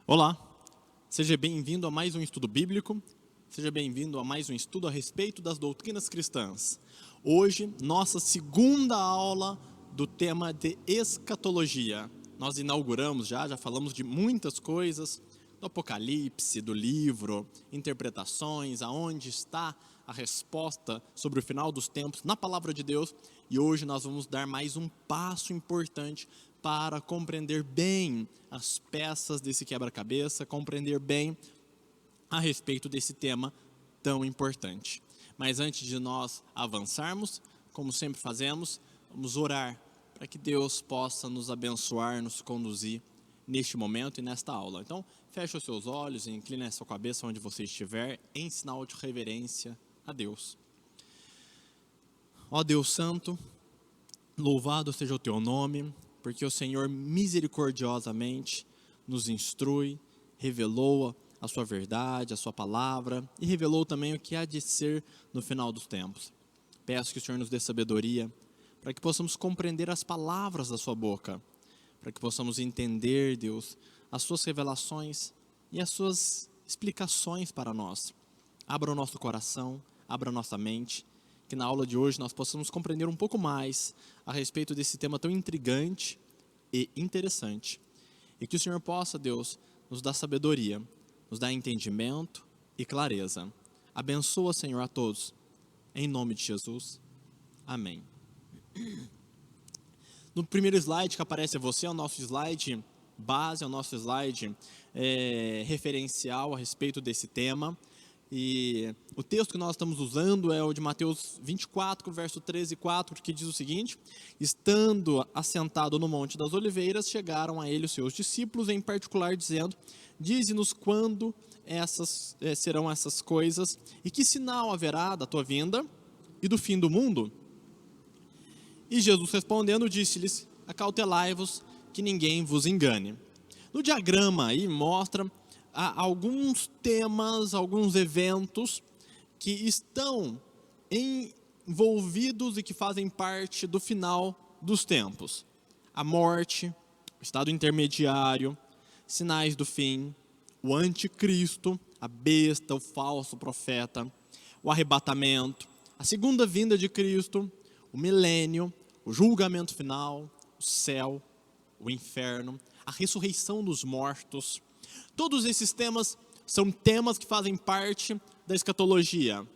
Olá, seja bem-vindo a mais um estudo bíblico, seja bem-vindo a mais um estudo a respeito das doutrinas cristãs. Hoje, nossa segunda aula do tema de escatologia. Nós inauguramos já falamos de muitas coisas, do Apocalipse, do livro, interpretações, aonde está a resposta sobre o final dos tempos na palavra de Deus. E hoje nós vamos dar mais um passo importante para compreender bem as peças desse quebra-cabeça, compreender bem a respeito desse tema tão importante. Mas antes de nós avançarmos, como sempre fazemos, vamos orar para que Deus possa nos abençoar, nos conduzir neste momento e nesta aula. Então, feche os seus olhos e incline a sua cabeça onde você estiver, em sinal de reverência a Deus. Ó Deus Santo, louvado seja o teu nome, porque o Senhor misericordiosamente nos instrui, revelou a sua verdade, a sua palavra, e revelou também o que há de ser no final dos tempos. Peço que o Senhor nos dê sabedoria, para que possamos compreender as palavras da sua boca, para que possamos entender, Deus, as suas revelações e as suas explicações para nós. Abra o nosso coração, abra a nossa mente, que na aula de hoje nós possamos compreender um pouco mais a respeito desse tema tão intrigante e interessante. E que o Senhor possa, Deus, nos dar sabedoria, nos dar entendimento e clareza. Abençoa, Senhor, a todos. Em nome de Jesus. Amém. No primeiro slide que aparece a você, é o nosso slide base, é o nosso slide referencial a respeito desse tema. E o texto que nós estamos usando é o de Mateus 24, verso 13 e 4, que diz o seguinte: estando assentado no Monte das Oliveiras, chegaram a ele os seus discípulos, em particular dizendo: dize-nos quando serão essas coisas, e que sinal haverá da tua vinda e do fim do mundo? E Jesus respondendo disse-lhes: acautelai-vos que ninguém vos engane. No diagrama aí mostra alguns temas, alguns eventos que estão envolvidos e que fazem parte do final dos tempos. A morte, o estado intermediário, sinais do fim, o anticristo, a besta, o falso profeta, o arrebatamento, a segunda vinda de Cristo, o milênio, o julgamento final, o céu, o inferno, a ressurreição dos mortos. Todos esses temas são temas que fazem parte da escatologia.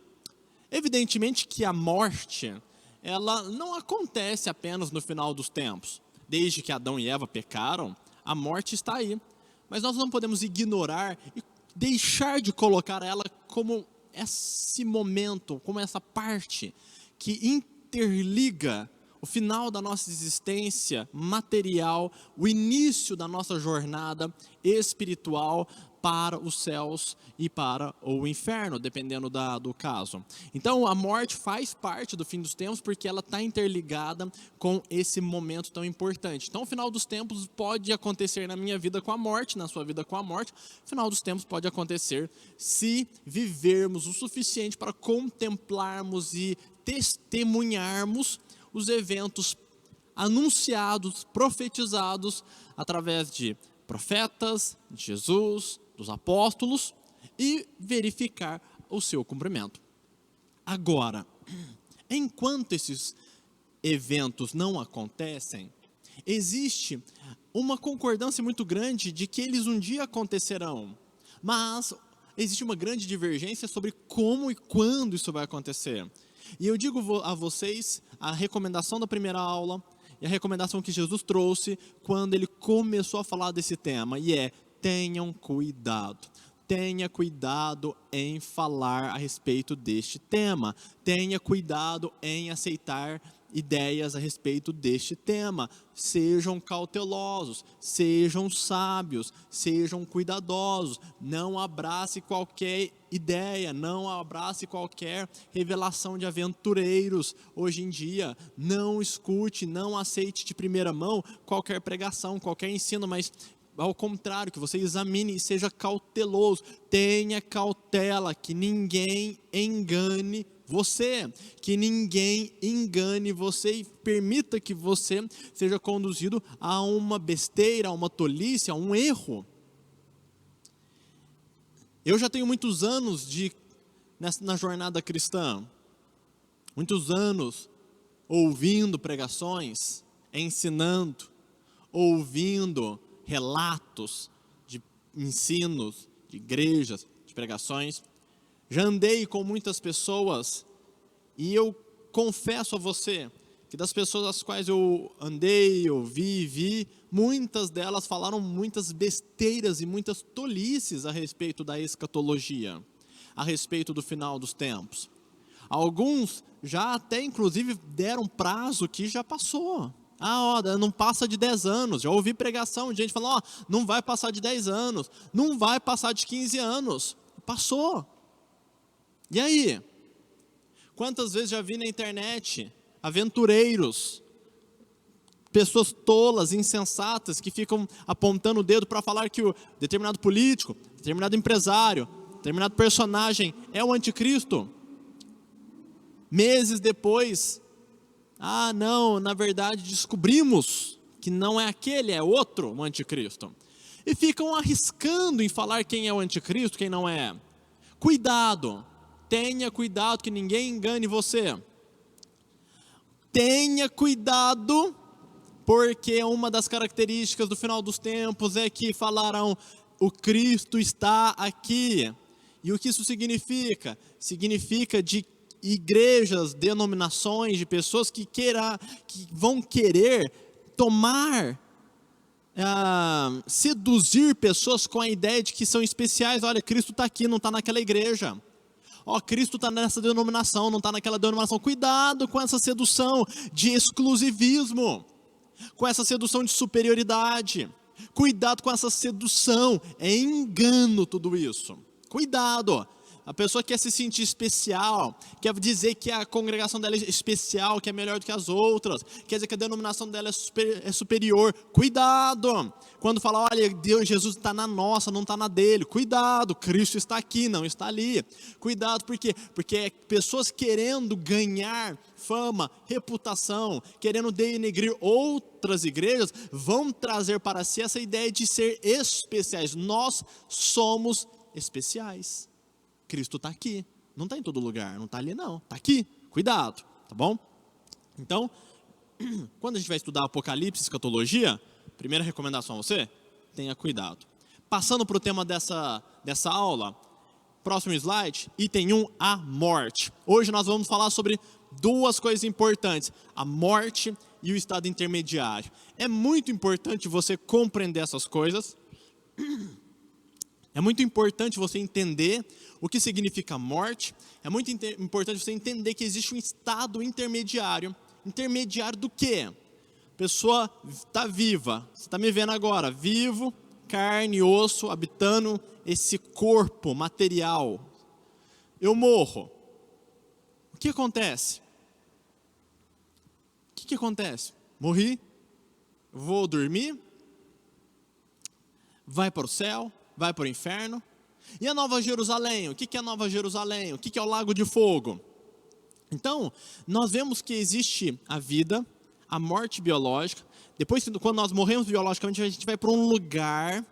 Evidentemente que a morte, ela não acontece apenas no final dos tempos. Desde que Adão e Eva pecaram, a morte está aí. Mas nós não podemos ignorar e deixar de colocar ela como esse momento, como essa parte que interliga o final da nossa existência material, o início da nossa jornada espiritual para os céus e para o inferno, dependendo do caso. Então, a morte faz parte do fim dos tempos porque ela está interligada com esse momento tão importante. Então, o final dos tempos pode acontecer na minha vida com a morte, na sua vida com a morte. O final dos tempos pode acontecer se vivermos o suficiente para contemplarmos e testemunharmos os eventos anunciados, profetizados através de profetas, de Jesus, dos apóstolos, e verificar o seu cumprimento. Agora, enquanto esses eventos não acontecem, existe uma concordância muito grande de que eles um dia acontecerão, mas existe uma grande divergência sobre como e quando isso vai acontecer. E eu digo a vocês a recomendação da primeira aula e a recomendação que Jesus trouxe quando ele começou a falar desse tema, e é: tenham cuidado. Tenha cuidado em falar a respeito deste tema. Tenha cuidado em aceitar ideias a respeito deste tema. Sejam cautelosos, sejam sábios, sejam cuidadosos. Não abrace qualquer ideia, não abrace qualquer revelação de aventureiros hoje em dia. Não escute, não aceite de primeira mão qualquer pregação, qualquer ensino, mas ao contrário, que você examine e seja cauteloso. Tenha cautela, que ninguém engane você, que ninguém engane você e permita que você seja conduzido a uma besteira, a uma tolice, a um erro. Eu já tenho muitos anos na jornada cristã, muitos anos ouvindo pregações, ensinando, ouvindo relatos de ensinos, de igrejas, de pregações. Já andei com muitas pessoas e eu confesso a você que das pessoas às quais eu andei, vi, muitas delas falaram muitas besteiras e muitas tolices a respeito da escatologia, a respeito do final dos tempos. Alguns já até inclusive deram prazo que já passou. Não passa de 10 anos. Já ouvi pregação de gente falando, não vai passar de 10 anos, não vai passar de 15 anos. Passou. E aí? Quantas vezes já vi na internet aventureiros, pessoas tolas, insensatas, que ficam apontando o dedo para falar que o determinado político, determinado empresário, determinado personagem é o anticristo. Meses depois, não, na verdade descobrimos que não é aquele, é outro o anticristo. E ficam arriscando em falar quem é o anticristo, quem não é. Cuidado, tenha cuidado que ninguém engane você. Tenha cuidado, porque uma das características do final dos tempos é que falarão, o Cristo está aqui. E o que isso significa? Significa de igrejas, denominações, de pessoas que vão querer tomar, seduzir pessoas com a ideia de que são especiais. Olha, Cristo está aqui, não está naquela igreja. Cristo está nessa denominação, não está naquela denominação. Cuidado com essa sedução de exclusivismo, com essa sedução de superioridade. Cuidado com essa sedução, é engano tudo isso. Cuidado. A pessoa quer se sentir especial, quer dizer que a congregação dela é especial, que é melhor do que as outras, quer dizer que a denominação dela é superior. Cuidado! Quando fala, olha, Jesus está na nossa, não está na dele. Cuidado, Cristo está aqui, não está ali. Cuidado, por quê? Porque pessoas querendo ganhar fama, reputação, querendo denegrir outras igrejas, vão trazer para si essa ideia de ser especiais. Nós somos especiais. Cristo está aqui, não está em todo lugar, não está ali não, está aqui, cuidado, tá bom? Então, quando a gente vai estudar Apocalipse, escatologia, primeira recomendação a você, tenha cuidado. Passando para o tema dessa aula, próximo slide, item 1, a morte. Hoje nós vamos falar sobre duas coisas importantes, a morte e o estado intermediário. É muito importante você compreender essas coisas. É muito importante você entender o que significa morte. É muito importante você entender que existe um estado intermediário. Intermediário do quê? A pessoa está viva. Você está me vendo agora, vivo, carne e osso, habitando esse corpo material. Eu morro. O que acontece? O que acontece? Morri, vou dormir, vai para o céu, vai para o inferno. E a Nova Jerusalém? O que é a Nova Jerusalém? O que é o Lago de Fogo? Então, nós vemos que existe a vida, a morte biológica. Depois, quando nós morremos biologicamente, a gente vai para um lugar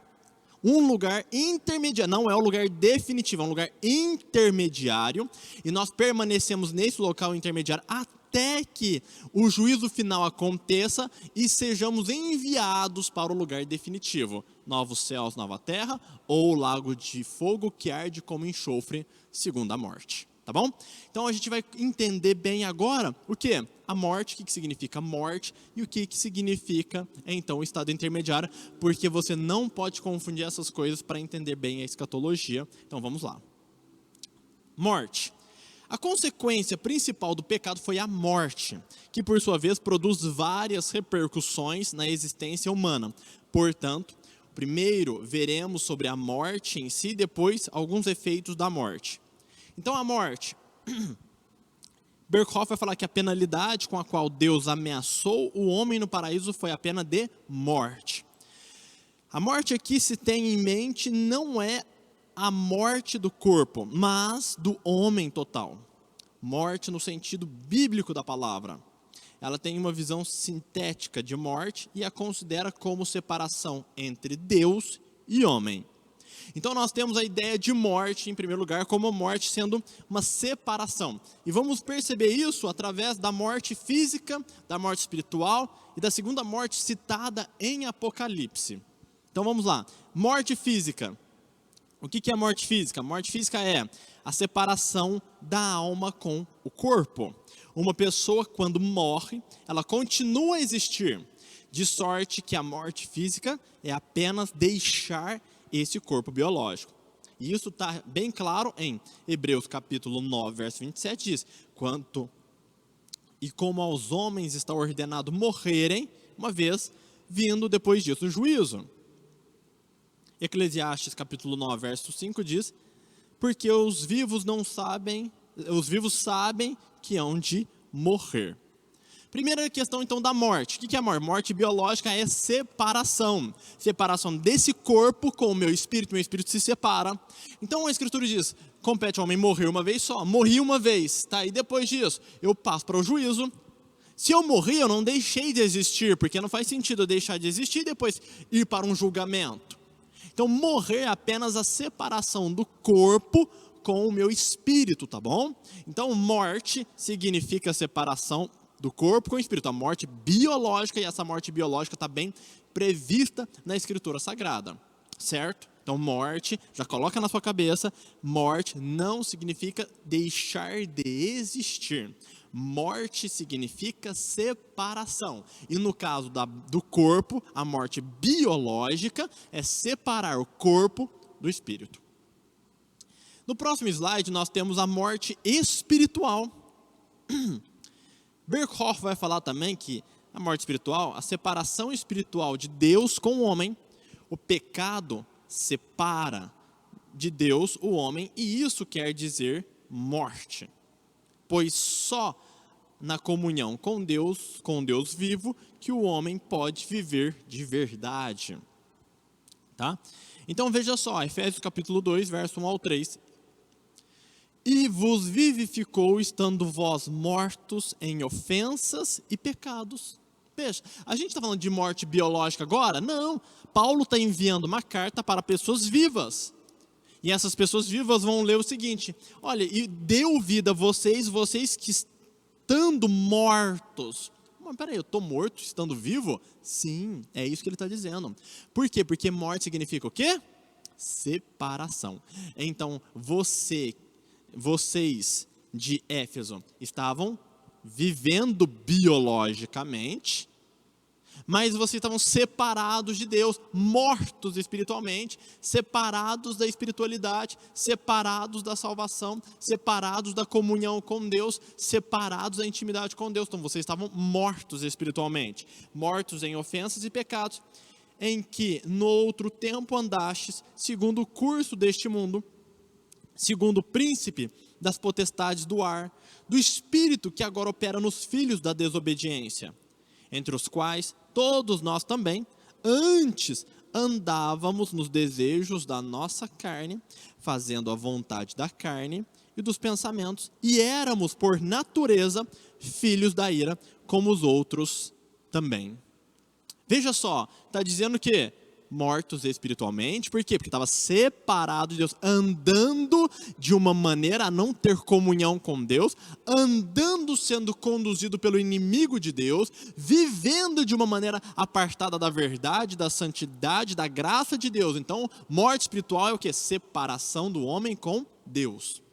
intermediário. Não é um lugar definitivo, é um lugar intermediário. E nós permanecemos nesse local intermediário até que o juízo final aconteça e sejamos enviados para o lugar definitivo. Novos céus, nova terra, ou o lago de fogo que arde como enxofre, segundo a morte. Tá bom? Então a gente vai entender bem agora o que? A morte, o que significa morte e o que significa, então, o estado intermediário, porque você não pode confundir essas coisas para entender bem a escatologia. Então vamos lá. Morte. A consequência principal do pecado foi a morte, que por sua vez produz várias repercussões na existência humana. Portanto, primeiro veremos sobre a morte em si, depois alguns efeitos da morte. Então a morte, Berkhoff vai falar que a penalidade com a qual Deus ameaçou o homem no paraíso foi a pena de morte. A morte aqui se tem em mente não é a morte do corpo, mas do homem total. Morte no sentido bíblico da palavra. Ela tem uma visão sintética de morte e a considera como separação entre Deus e homem. Então nós temos a ideia de morte, em primeiro lugar, como a morte sendo uma separação. E vamos perceber isso através da morte física, da morte espiritual e da segunda morte citada em Apocalipse. Então vamos lá. Morte física. O que é a morte física? A morte física é a separação da alma com o corpo. Uma pessoa, quando morre, ela continua a existir, de sorte que a morte física é apenas deixar esse corpo biológico. E isso está bem claro em Hebreus capítulo 9, verso 27, diz: e como aos homens está ordenado morrerem, uma vez vindo depois disso o juízo. Eclesiastes capítulo 9, verso 5 diz: porque os vivos sabem que hão de morrer. Primeira questão, então, da morte. O que é morte? Morte biológica é separação. Separação desse corpo com o meu espírito se separa. Então, a Escritura diz, compete ao homem morrer uma vez só. Morri uma vez, tá? E depois disso, eu passo para o juízo. Se eu morri, eu não deixei de existir, porque não faz sentido eu deixar de existir e depois ir para um julgamento. Então, morrer é apenas a separação do corpo com o meu espírito, tá bom? Então, morte significa separação do corpo com o espírito, a morte biológica, e essa morte biológica está bem prevista na Escritura Sagrada, certo? Então, morte, já coloca na sua cabeça, morte não significa deixar de existir. Morte significa separação. E no caso do corpo, a morte biológica é separar o corpo do espírito. No próximo slide, nós temos a morte espiritual. Berkhoff vai falar também que a morte espiritual, a separação espiritual de Deus com o homem, o pecado separa de Deus o homem, e isso quer dizer morte. Pois só na comunhão com Deus vivo, que o homem pode viver de verdade. Tá? Então veja só, Efésios capítulo 2, verso 1 ao 3. E vos vivificou, estando vós mortos em ofensas e pecados. Veja, a gente está falando de morte biológica agora? Não, Paulo está enviando uma carta para pessoas vivas. E essas pessoas vivas vão ler o seguinte: olha, e deu vida a vocês que estando mortos. Mas peraí, eu estou morto estando vivo? Sim, é isso que ele está dizendo. Por quê? Porque morte significa o quê? Separação. Então, vocês de Éfeso estavam vivendo biologicamente, mas vocês estavam separados de Deus, mortos espiritualmente, separados da espiritualidade, separados da salvação, separados da comunhão com Deus, separados da intimidade com Deus. Então vocês estavam mortos espiritualmente, mortos em ofensas e pecados, em que no outro tempo andastes, segundo o curso deste mundo, segundo o príncipe das potestades do ar, do espírito que agora opera nos filhos da desobediência, entre os quais todos nós também, antes andávamos nos desejos da nossa carne, fazendo a vontade da carne e dos pensamentos, e éramos por natureza filhos da ira, como os outros também. Veja só, está dizendo que mortos espiritualmente, por quê? Porque estava separado de Deus, andando de uma maneira a não ter comunhão com Deus, andando sendo conduzido pelo inimigo de Deus, vivendo de uma maneira apartada da verdade, da santidade, da graça de Deus. Então, morte espiritual é o quê? Separação do homem com Deus.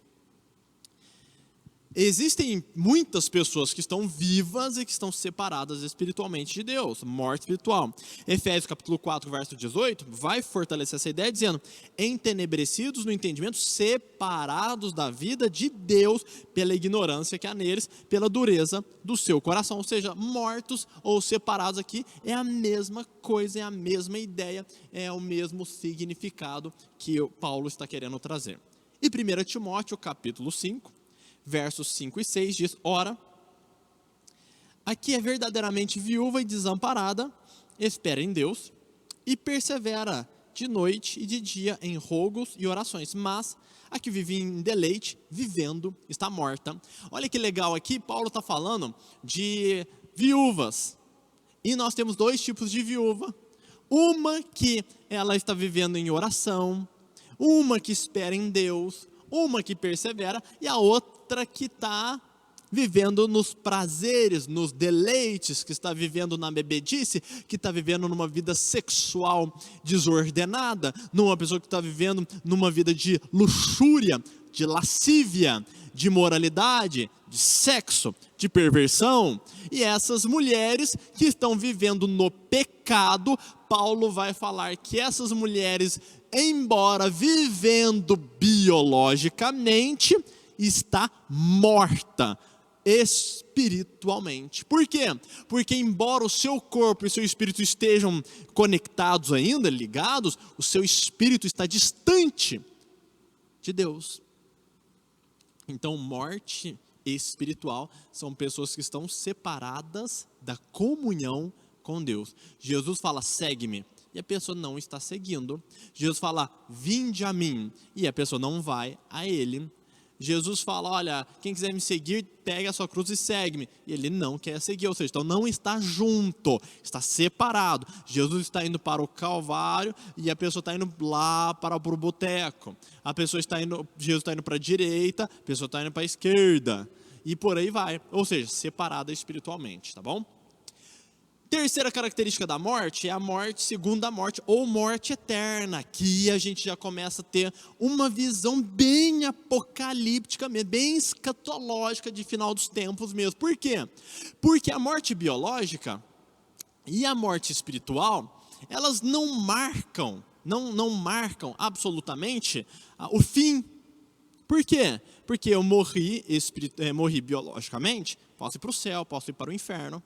Existem muitas pessoas que estão vivas e que estão separadas espiritualmente de Deus, morte espiritual. Efésios capítulo 4, verso 18, vai fortalecer essa ideia dizendo: entenebrecidos no entendimento, separados da vida de Deus pela ignorância que há neles, pela dureza do seu coração. Ou seja, mortos ou separados aqui é a mesma coisa, é a mesma ideia, é o mesmo significado que Paulo está querendo trazer. E 1 Timóteo capítulo 5, versos 5 e 6 diz: ora, a que é verdadeiramente viúva e desamparada, espera em Deus e persevera de noite e de dia em rogos e orações, mas a que vive em deleite, vivendo, está morta. Olha que legal, aqui Paulo está falando de viúvas, e nós temos dois tipos de viúva. Uma que ela está vivendo em oração, uma que espera em Deus, uma que persevera e a outra que está vivendo nos prazeres, nos deleites, que está vivendo na bebedice, que está vivendo numa vida sexual desordenada, numa pessoa que está vivendo numa vida de luxúria, de lascívia, de imoralidade, de sexo, de perversão. E essas mulheres que estão vivendo no pecado, Paulo vai falar que essas mulheres, embora vivendo biologicamente, está morta espiritualmente. Por quê? Porque embora o seu corpo e o seu espírito estejam conectados ainda, ligados, o seu espírito está distante de Deus. Então, morte espiritual são pessoas que estão separadas da comunhão com Deus. Jesus fala, segue-me, e a pessoa não está seguindo. Jesus fala, vinde a mim, e a pessoa não vai a ele. Jesus fala, olha, quem quiser me seguir, pega a sua cruz e segue-me. E ele não quer seguir, ou seja, então não está junto, está separado. Jesus está indo para o Calvário e a pessoa está indo lá para o boteco. Jesus está indo para a direita, a pessoa está indo para a esquerda. E por aí vai, ou seja, separada espiritualmente, tá bom? Terceira característica da morte é a morte, segunda morte, ou morte eterna. Aqui a gente já começa a ter uma visão bem apocalíptica mesmo, bem escatológica de final dos tempos mesmo. Por quê? Porque a morte biológica e a morte espiritual, elas não marcam absolutamente o fim. Por quê? Porque eu morri biologicamente, posso ir para o céu, posso ir para o inferno.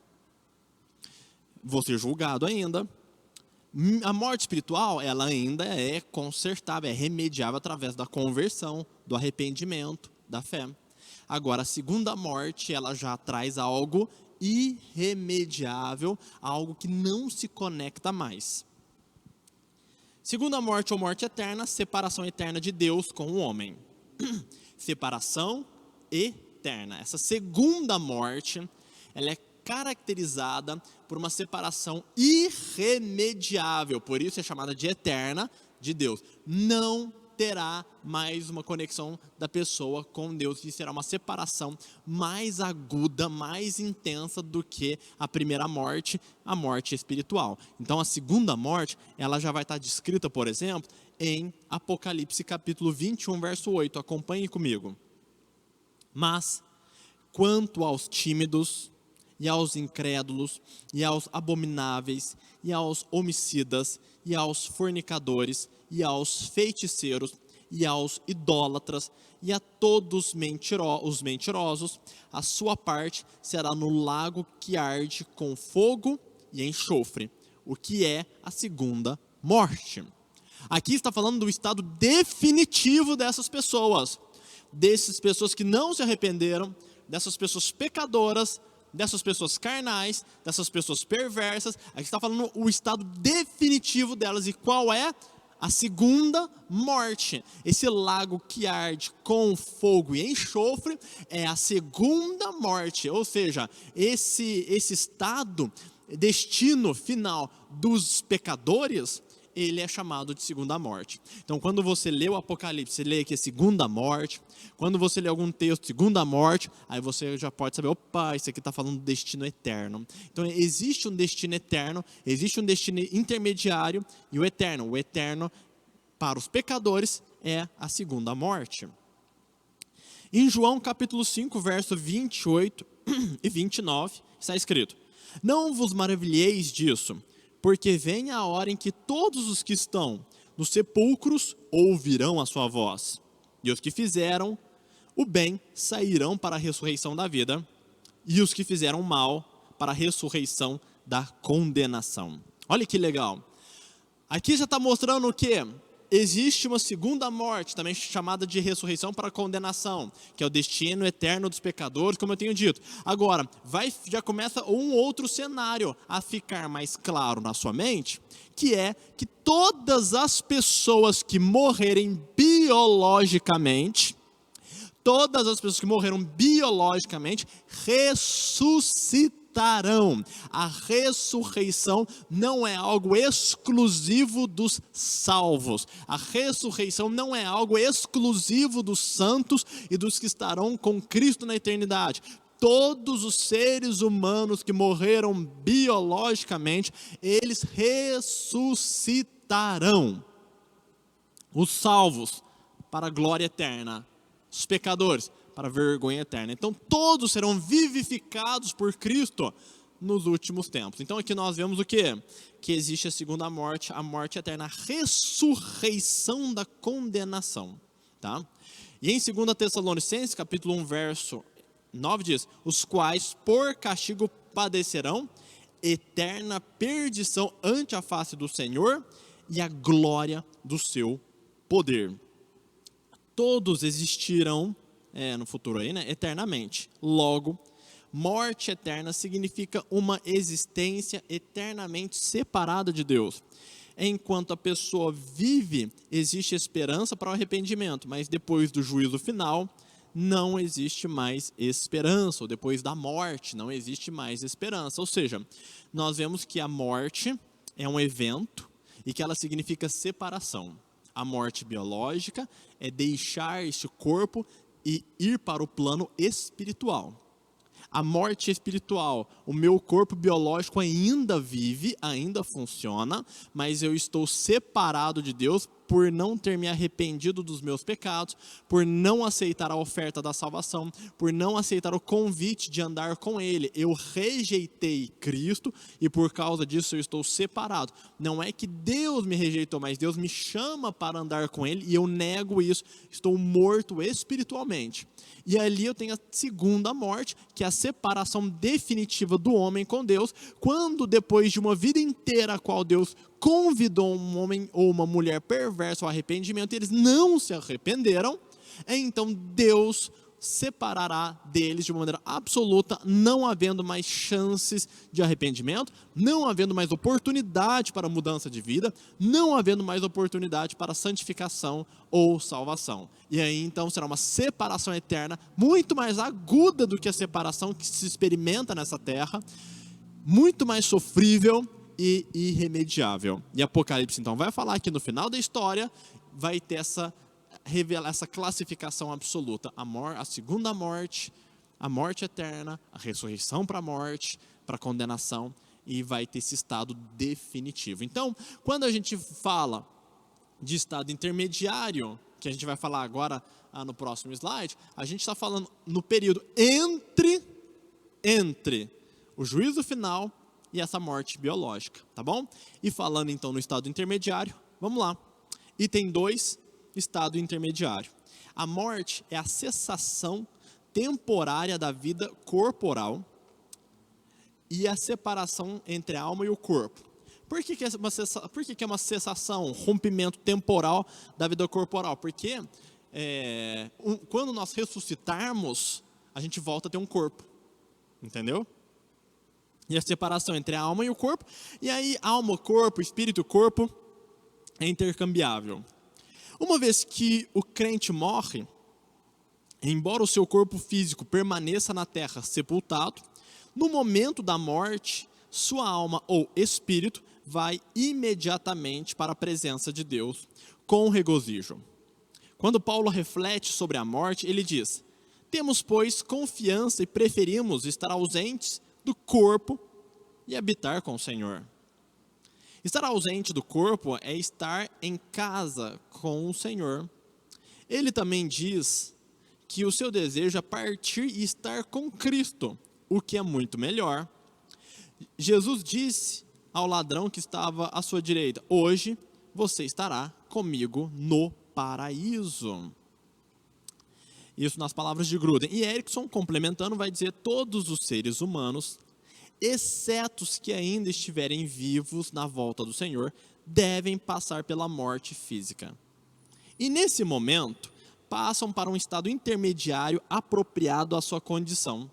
Vou ser julgado ainda. A morte espiritual, ela ainda é consertável, é remediável através da conversão, do arrependimento, da fé. Agora, a segunda morte, ela já traz algo irremediável, algo que não se conecta mais. Segunda morte ou morte eterna, separação eterna de Deus com o homem. Separação eterna. Essa segunda morte, ela é caracterizada por uma separação irremediável, por isso é chamada de eterna de Deus. Não terá mais uma conexão da pessoa com Deus, e será uma separação mais aguda, mais intensa do que a primeira morte, a morte espiritual. Então a segunda morte, ela já vai estar descrita, por exemplo, em Apocalipse capítulo 21, verso 8, acompanhe comigo. Mas, quanto aos tímidos, e aos incrédulos, e aos abomináveis, e aos homicidas, e aos fornicadores, e aos feiticeiros, e aos idólatras, e a todos os mentirosos, a sua parte será no lago que arde com fogo e enxofre, o que é a segunda morte. Aqui está falando do estado definitivo dessas pessoas que não se arrependeram, dessas pessoas pecadoras, dessas pessoas carnais, dessas pessoas perversas. Aqui está falando o estado definitivo delas. E qual é? A segunda morte. Esse lago que arde com fogo e enxofre é a segunda morte. Ou seja, esse estado, destino final dos pecadores, ele é chamado de segunda morte. Então, quando você lê o Apocalipse, você lê aqui a segunda morte. Quando você lê algum texto, segunda morte, aí você já pode saber, opa, isso aqui está falando do destino eterno. Então, existe um destino eterno, existe um destino intermediário e o eterno. O eterno, para os pecadores, é a segunda morte. Em João capítulo 5, verso 28 e 29, está escrito: não vos maravilheis disso, porque vem a hora em que todos os que estão nos sepulcros ouvirão a sua voz, e os que fizeram o bem sairão para a ressurreição da vida, e os que fizeram o mal para a ressurreição da condenação. Olha que legal. Aqui já está mostrando o quê? Existe uma segunda morte, também chamada de ressurreição para a condenação, que é o destino eterno dos pecadores, como eu tenho dito. Agora, já começa um outro cenário a ficar mais claro na sua mente, que é que todas as pessoas que morrerem biologicamente, ressuscitarão ressuscitarão. A ressurreição não é algo exclusivo dos salvos. A ressurreição não é algo exclusivo dos santos e dos que estarão com Cristo na eternidade. Todos os seres humanos que morreram biologicamente, eles ressuscitarão. Os salvos para a glória eterna, os pecadores para a vergonha eterna. Então todos serão vivificados por Cristo nos últimos tempos. Então aqui nós vemos o quê? Que existe a segunda morte, a morte eterna, a ressurreição da condenação. Tá? E em 2 Tessalonicenses, capítulo 1, verso 9 diz: os quais por castigo padecerão eterna perdição ante a face do Senhor e a glória do seu poder. Todos existirão no futuro aí, né, eternamente. Logo, morte eterna significa uma existência eternamente separada de Deus. Enquanto a pessoa vive, existe esperança para o arrependimento, mas depois do juízo final, não existe mais esperança, ou depois da morte, não existe mais esperança. Ou seja, nós vemos que a morte é um evento e que ela significa separação. A morte biológica é deixar este corpo e ir para o plano espiritual. A morte espiritual, o meu corpo biológico ainda vive, ainda funciona, mas eu estou separado de Deus por não ter me arrependido dos meus pecados, por não aceitar a oferta da salvação, por não aceitar o convite de andar com Ele. Eu rejeitei Cristo e por causa disso eu estou separado. Não é que Deus me rejeitou, mas Deus me chama para andar com Ele e eu nego isso. Estou morto espiritualmente. E ali eu tenho a segunda morte, que é a separação definitiva do homem com Deus, quando depois de uma vida inteira a qual Deus convidou um homem ou uma mulher perversa ao arrependimento, e eles não se arrependeram, então Deus separará deles de uma maneira absoluta, não havendo mais chances de arrependimento, não havendo mais oportunidade para mudança de vida, não havendo mais oportunidade para santificação ou salvação. E aí então será uma separação eterna, muito mais aguda do que a separação que se experimenta nessa terra, muito mais sofrível e irremediável. E Apocalipse então vai falar que no final da história vai ter essa classificação absoluta, a segunda morte, a morte eterna, a ressurreição para a morte, para a condenação, e vai ter esse estado definitivo. Então, quando a gente fala de estado intermediário, que a gente vai falar agora no próximo slide, a gente está falando no período entre o juízo final e essa morte biológica, tá bom? E falando então no estado intermediário, vamos lá. Item 2, estado intermediário. A morte é a cessação temporária da vida corporal e a separação entre a alma e o corpo. Por que é uma cessação, um rompimento temporal da vida corporal? Porque quando nós ressuscitarmos, a gente volta a ter um corpo, entendeu? E a separação entre a alma e o corpo, e aí alma, corpo, espírito e corpo é intercambiável. Uma vez que o crente morre, embora o seu corpo físico permaneça na terra sepultado, no momento da morte, sua alma ou espírito vai imediatamente para a presença de Deus com regozijo. Quando Paulo reflete sobre a morte, ele diz: temos, pois, confiança e preferimos estar ausentes do corpo e habitar com o Senhor. Estar ausente do corpo é estar em casa com o Senhor. Ele também diz que o seu desejo é partir e estar com Cristo, o que é muito melhor. Jesus disse ao ladrão que estava à sua direita: hoje você estará comigo no paraíso. Isso nas palavras de Gruden. E Erickson, complementando, vai dizer: todos os seres humanos, exceto os que ainda estiverem vivos na volta do Senhor, devem passar pela morte física. E nesse momento, passam para um estado intermediário apropriado à sua condição.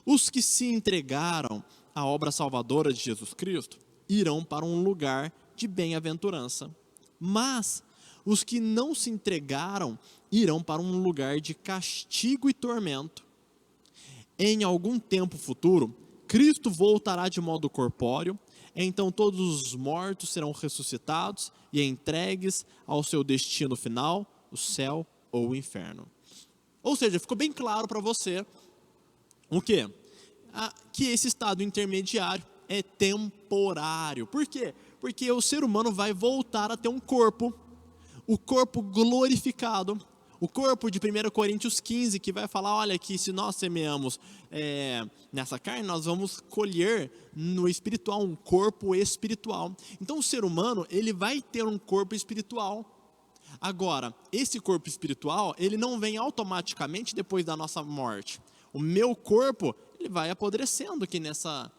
Os que se entregaram à obra salvadora de Jesus Cristo irão para um lugar de bem-aventurança. Mas os que não se entregaram irão para um lugar de castigo e tormento. Em algum tempo futuro, Cristo voltará de modo corpóreo, então todos os mortos serão ressuscitados e entregues ao seu destino final, o céu ou o inferno. Ou seja, ficou bem claro para você o quê? Que esse estado intermediário é temporário. Por quê? Porque o ser humano vai voltar a ter um corpo, o corpo glorificado, o corpo de 1 Coríntios 15, que vai falar, olha, que se nós semeamos nessa carne, nós vamos colher no espiritual, um corpo espiritual. Então o ser humano, ele vai ter um corpo espiritual. Agora, esse corpo espiritual, ele não vem automaticamente depois da nossa morte. O meu corpo, ele vai apodrecendo aqui nessa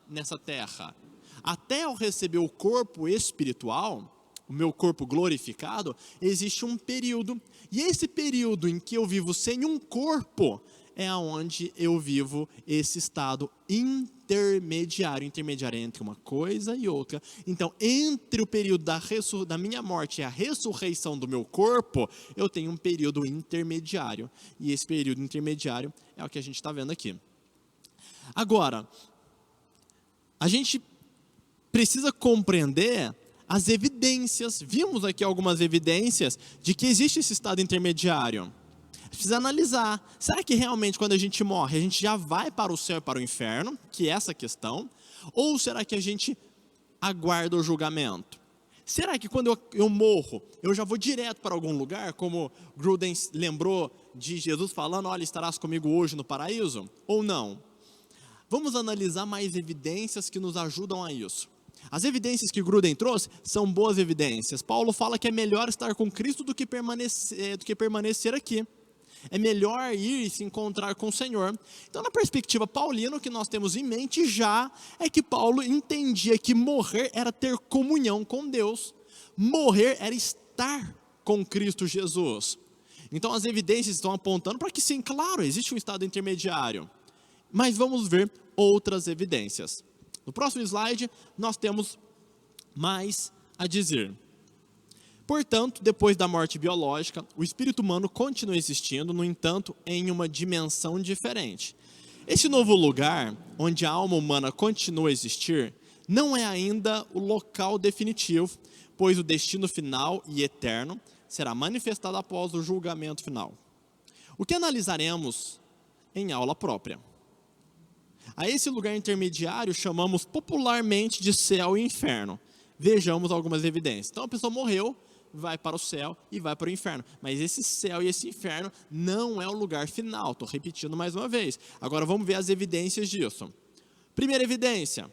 terra. Até eu receber o corpo espiritual, o meu corpo glorificado, existe um período. E esse período em que eu vivo sem um corpo, é onde eu vivo esse estado intermediário entre uma coisa e outra. Então, entre o período da minha morte e a ressurreição do meu corpo, eu tenho um período intermediário. E esse período intermediário é o que a gente está vendo aqui. Agora, a gente precisa compreender as evidências. Vimos aqui algumas evidências de que existe esse estado intermediário. A gente precisa analisar. Será que realmente quando a gente morre, a gente já vai para o céu e para o inferno? Que é essa questão. Ou será que a gente aguarda o julgamento? Será que quando eu morro, eu já vou direto para algum lugar? Como Gruden lembrou de Jesus falando, olha, estarás comigo hoje no paraíso? Ou não? Vamos analisar mais evidências que nos ajudam a isso. As evidências que Gruden trouxe são boas evidências. Paulo fala que é melhor estar com Cristo do que permanecer aqui. É melhor ir e se encontrar com o Senhor. Então, na perspectiva paulina, o que nós temos em mente já é que Paulo entendia que morrer era ter comunhão com Deus. Morrer era estar com Cristo Jesus. Então, as evidências estão apontando para que sim, claro, existe um estado intermediário. Mas vamos ver outras evidências. No próximo slide, nós temos mais a dizer. Portanto, depois da morte biológica, o espírito humano continua existindo, no entanto, em uma dimensão diferente. Esse novo lugar, onde a alma humana continua a existir, não é ainda o local definitivo, pois o destino final e eterno será manifestado após o julgamento final. O que analisaremos em aula própria. A esse lugar intermediário chamamos popularmente de céu e inferno. Vejamos algumas evidências. Então a pessoa morreu, vai para o céu e vai para o inferno. Mas esse céu e esse inferno não é o lugar final. Estou repetindo mais uma vez. Agora vamos ver as evidências disso. Primeira evidência.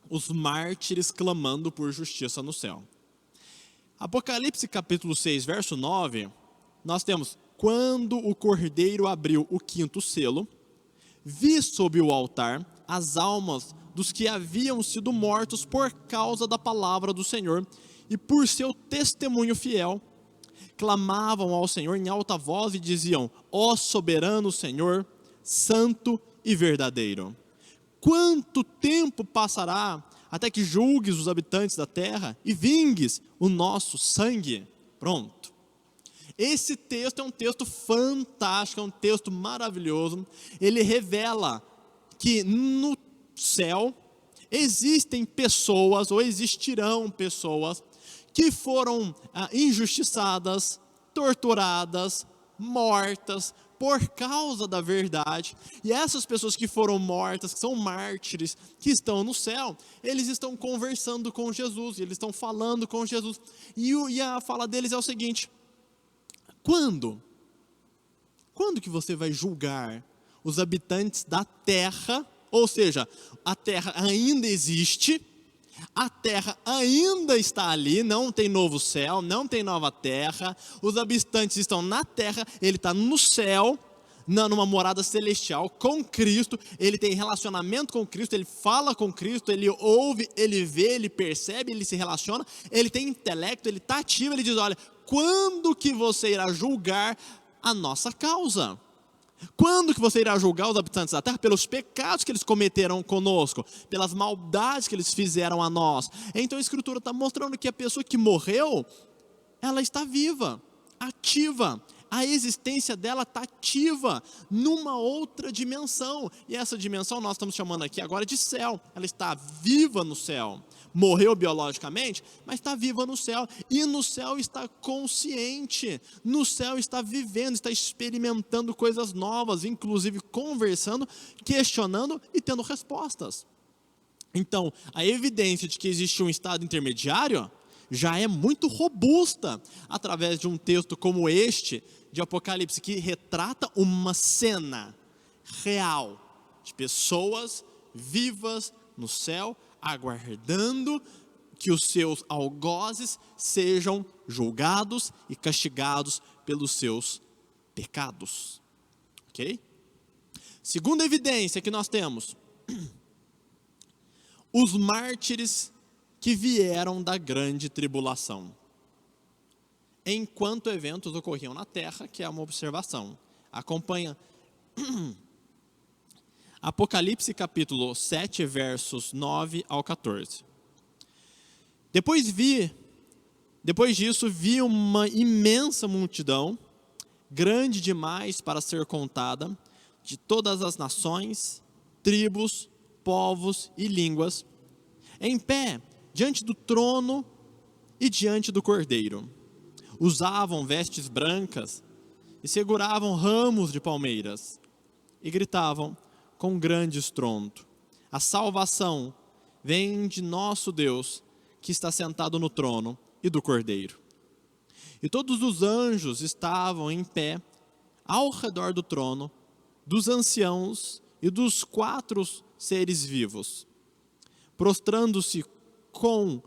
Os mártires clamando por justiça no céu. Apocalipse capítulo 6, verso 9. Nós temos, quando o cordeiro abriu o quinto selo, vi sob o altar as almas dos que haviam sido mortos por causa da palavra do Senhor e por seu testemunho fiel. Clamavam ao Senhor em alta voz e diziam, ó soberano Senhor, santo e verdadeiro. Quanto tempo passará até que julgues os habitantes da terra e vingues o nosso sangue? Pronto. Esse texto é um texto fantástico, é um texto maravilhoso. Ele revela que no céu existem pessoas, ou existirão pessoas, que foram injustiçadas, torturadas, mortas, por causa da verdade. E essas pessoas que foram mortas, que são mártires, que estão no céu, eles estão conversando com Jesus, eles estão falando com Jesus. E a fala deles é o seguinte: quando? Quando que você vai julgar os habitantes da terra? Ou seja, a terra ainda existe, a terra ainda está ali, não tem novo céu, não tem nova terra, os habitantes estão na terra, ele está no céu, numa morada celestial, com Cristo, ele tem relacionamento com Cristo, ele fala com Cristo, ele ouve, ele vê, ele percebe, ele se relaciona, ele tem intelecto, ele está ativo, ele diz, olha, quando que você irá julgar a nossa causa? Quando que você irá julgar os habitantes da terra pelos pecados que eles cometeram conosco, pelas maldades que eles fizeram a nós? Então a Escritura está mostrando que a pessoa que morreu, ela está viva, ativa, a existência dela está ativa numa outra dimensão. E essa dimensão nós estamos chamando aqui agora de céu. Ela está viva no céu. Morreu biologicamente, mas está viva no céu. E no céu está consciente. No céu está vivendo, está experimentando coisas novas, inclusive conversando, questionando e tendo respostas. Então, a evidência de que existe um estado intermediário já é muito robusta através de um texto como este de Apocalipse, que retrata uma cena real de pessoas vivas no céu, aguardando que os seus algozes sejam julgados e castigados pelos seus pecados. Ok? Segunda evidência que nós temos: os mártires que vieram da grande tribulação. Enquanto eventos ocorriam na terra, que é uma observação. Acompanha Apocalipse capítulo 7, versos 9 ao 14. Depois disso, vi uma imensa multidão, grande demais para ser contada, de todas as nações, tribos, povos e línguas, em pé diante do trono e diante do Cordeiro. Usavam vestes brancas e seguravam ramos de palmeiras e gritavam com grande estrondo: a salvação vem de nosso Deus, que está sentado no trono, e do Cordeiro. E todos os anjos estavam em pé ao redor do trono, dos anciãos e dos 4 seres vivos, prostrando-se com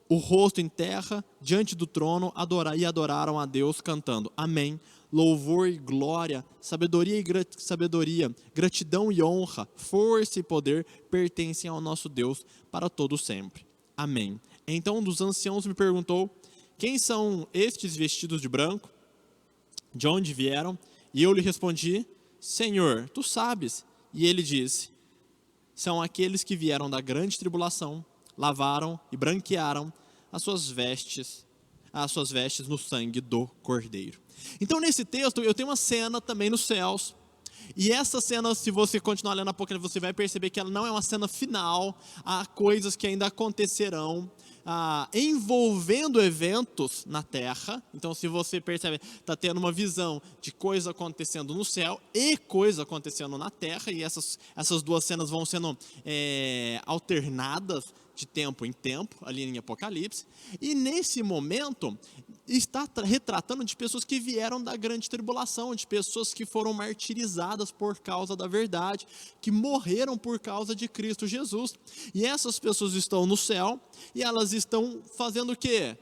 o rosto em terra diante do trono, adoraram a Deus cantando: amém, louvor e glória, sabedoria, gratidão e honra, força e poder pertencem ao nosso Deus para todo sempre. Amém. Então um dos anciãos me perguntou: quem são estes vestidos de branco? De onde vieram? E eu lhe respondi: Senhor, tu sabes. E ele disse: são aqueles que vieram da grande tribulação, lavaram e branquearam as suas vestes no sangue do Cordeiro. Então nesse texto eu tenho uma cena também nos céus. E essa cena, se você continuar lendo Apocalipse, você vai perceber que ela não é uma cena final. Há coisas que ainda acontecerão, envolvendo eventos na terra. Então, se você percebe, está tendo uma visão de coisas acontecendo no céu e coisas acontecendo na terra. E essas duas cenas vão sendo alternadas de tempo em tempo, ali em Apocalipse. E nesse momento, está retratando de pessoas que vieram da grande tribulação, de pessoas que foram martirizadas por causa da verdade, que morreram por causa de Cristo Jesus. E essas pessoas estão no céu, e elas estão fazendo o quê?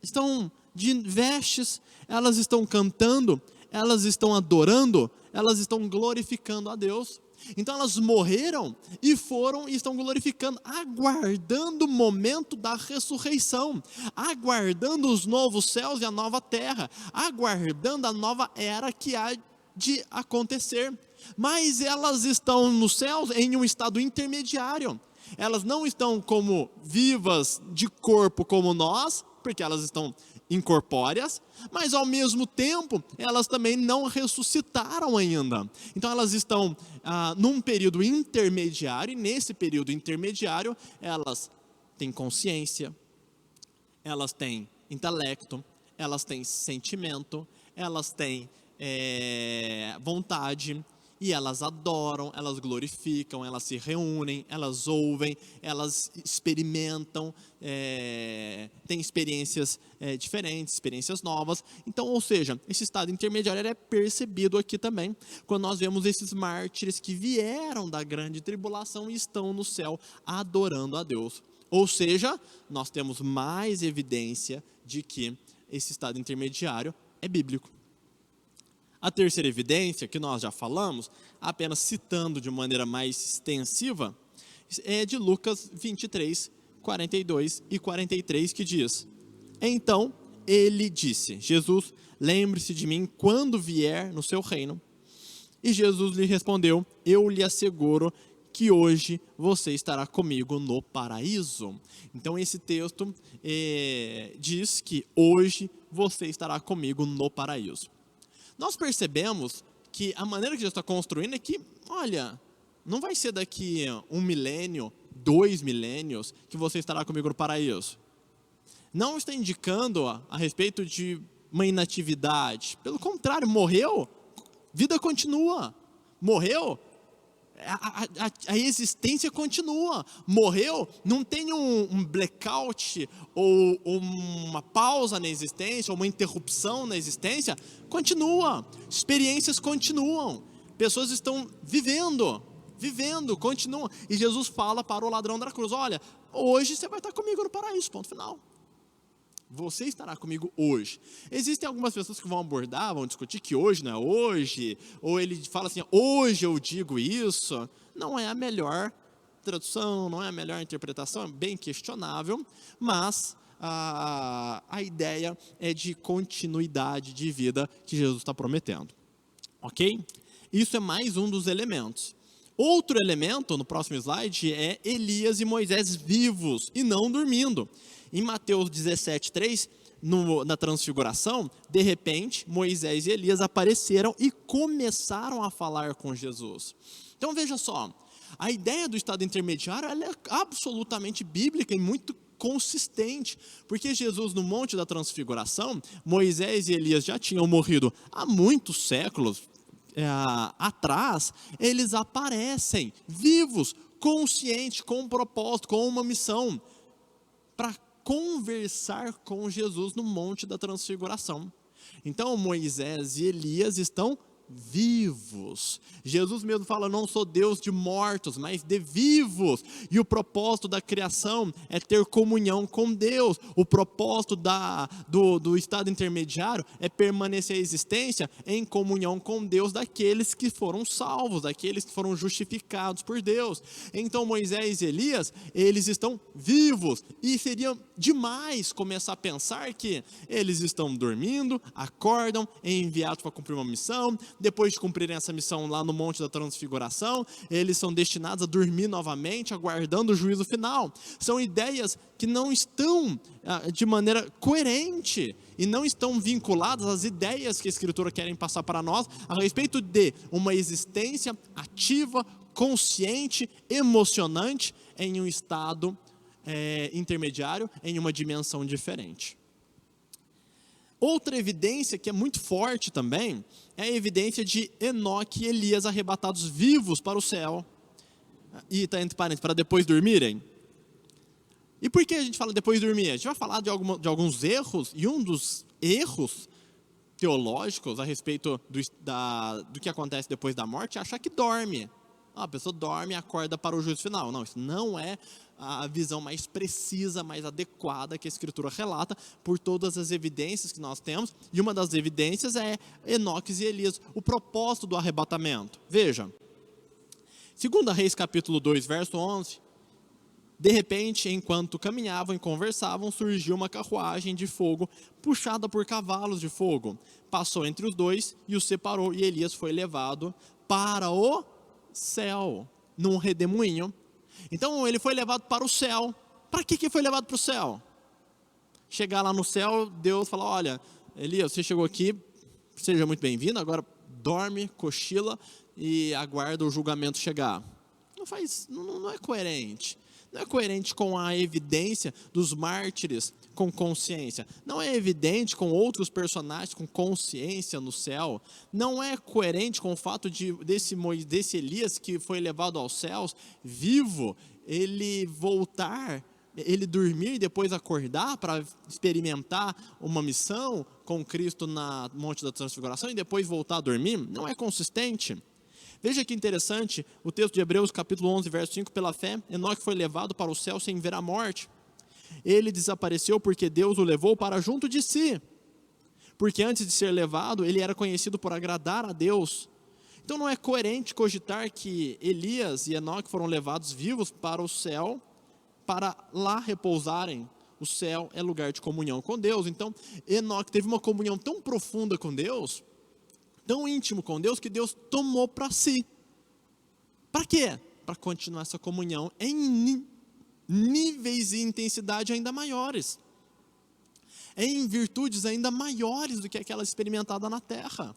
Estão de vestes, elas estão cantando, elas estão adorando, elas estão glorificando a Deus. Então elas morreram e foram e estão glorificando, aguardando o momento da ressurreição, aguardando os novos céus e a nova terra, aguardando a nova era que há de acontecer. Mas elas estão nos céus em um estado intermediário. Elas não estão como vivas de corpo como nós, porque elas estão incorpóreas, mas ao mesmo tempo elas também não ressuscitaram ainda. Então elas estão num período intermediário, e nesse período intermediário elas têm consciência, elas têm intelecto, elas têm sentimento, elas têm vontade, e elas adoram, elas glorificam, elas se reúnem, elas ouvem, elas experimentam, têm experiências diferentes, experiências novas. Então, ou seja, esse estado intermediário é percebido aqui também, quando nós vemos esses mártires que vieram da grande tribulação e estão no céu adorando a Deus. Ou seja, nós temos mais evidência de que esse estado intermediário é bíblico. A terceira evidência, que nós já falamos, apenas citando de maneira mais extensiva, é de Lucas 23, 42 e 43, que diz: então ele disse, Jesus, lembre-se de mim quando vier no seu reino. E Jesus lhe respondeu: eu lhe asseguro que hoje você estará comigo no paraíso. Então esse texto diz que hoje você estará comigo no paraíso. Nós percebemos que a maneira que Jesus está construindo é que, olha, não vai ser daqui 1 milênio, 2 milênios, que você estará comigo no paraíso. Não está indicando a respeito de uma inatividade. Pelo contrário, morreu, vida continua. Morreu, a existência continua. Morreu, não tem um blackout ou uma pausa na existência, ou uma interrupção na existência. Continua, experiências continuam, pessoas estão vivendo, continuam. E Jesus fala para o ladrão da cruz: olha, hoje você vai estar comigo no paraíso, ponto final. Você estará comigo hoje. Existem algumas pessoas que vão abordar, vão discutir que hoje não é hoje, ou ele fala assim: hoje eu digo isso. Não é a melhor tradução, não é a melhor interpretação, é bem questionável, mas a ideia é de continuidade de vida que Jesus está prometendo. Ok? Isso é mais um dos elementos. Outro elemento, no próximo slide, é Elias e Moisés vivos e não dormindo. Em Mateus 17:3, na transfiguração, de repente, Moisés e Elias apareceram e começaram a falar com Jesus. Então veja só, a ideia do estado intermediário ela é absolutamente bíblica e muito consistente, porque Jesus no Monte da Transfiguração, Moisés e Elias já tinham morrido há muitos séculos atrás, eles aparecem vivos, conscientes, com um propósito, com uma missão, para conversar com Jesus no Monte da Transfiguração. Então Moisés e Elias estão vivos. Jesus mesmo fala: não sou Deus de mortos, mas de vivos. E o propósito da criação é ter comunhão com Deus. O propósito do estado intermediário é permanecer a existência em comunhão com Deus daqueles que foram salvos, daqueles que foram justificados por Deus. Então Moisés e Elias, eles estão vivos, e seria demais começar a pensar que eles estão dormindo, acordam, enviados para cumprir uma missão. Depois de cumprirem essa missão lá no Monte da Transfiguração, eles são destinados a dormir novamente, aguardando o juízo final. São ideias que não estão de maneira coerente e não estão vinculadas às ideias que a Escritura querem passar para nós a respeito de uma existência ativa, consciente, emocionante em um estado intermediário, em uma dimensão diferente. Outra evidência que é muito forte também é a evidência de Enoque e Elias arrebatados vivos para o céu. E está entre parênteses, para depois dormirem. E por que a gente fala depois de dormir? A gente vai falar de alguns erros, e um dos erros teológicos a respeito do que acontece depois da morte é achar que dorme. A pessoa dorme e acorda para o juízo final. Não, isso não é a visão mais precisa, mais adequada que a Escritura relata, por todas as evidências que nós temos. E uma das evidências é Enoque e Elias, o propósito do arrebatamento. Veja, 2 Reis capítulo 2, verso 11, de repente, enquanto caminhavam e conversavam, surgiu uma carruagem de fogo, puxada por cavalos de fogo. Passou entre os dois e os separou, e Elias foi levado para o céu, num redemoinho. Então ele foi levado para o céu. Para que foi levado para o céu? Chegar lá no céu, Deus fala: olha, Elias, você chegou aqui, seja muito bem-vindo, agora dorme, cochila e aguarda o julgamento chegar. Não é coerente. Não é coerente com a evidência dos mártires com consciência. Não é evidente com outros personagens com consciência no céu. Não é coerente com o fato desse Elias que foi levado aos céus, vivo, ele voltar, ele dormir e depois acordar para experimentar uma missão com Cristo na Monte da Transfiguração e depois voltar a dormir. Não é consistente. Veja que interessante, o texto de Hebreus capítulo 11, verso 5, pela fé, Enoque foi levado para o céu sem ver a morte. Ele desapareceu porque Deus o levou para junto de si. Porque antes de ser levado, ele era conhecido por agradar a Deus. Então não é coerente cogitar que Elias e Enoque foram levados vivos para o céu, para lá repousarem. O céu é lugar de comunhão com Deus. Então Enoque teve uma comunhão tão profunda com Deus, tão íntimo com Deus, que Deus tomou para si. Para quê? Para continuar essa comunhão em níveis e intensidade ainda maiores, em virtudes ainda maiores do que aquela experimentada na terra.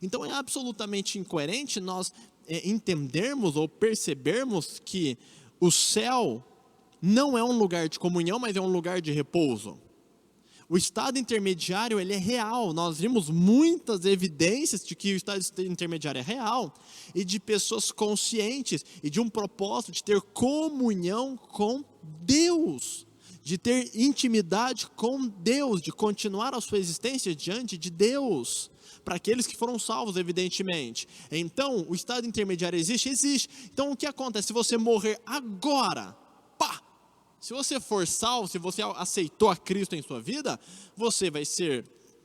Então é absolutamente incoerente nós entendermos ou percebermos que o céu não é um lugar de comunhão, mas é um lugar de repouso. O estado intermediário, ele é real. Nós vimos muitas evidências de que o estado intermediário é real e de pessoas conscientes e de um propósito de ter comunhão com Deus, de ter intimidade com Deus, de continuar a sua existência diante de Deus, para aqueles que foram salvos, evidentemente. Então, o estado intermediário existe? Existe. Então, o que acontece se você morrer agora? Pá! Se você for salvo, se você aceitou a Cristo em sua vida, você vai ser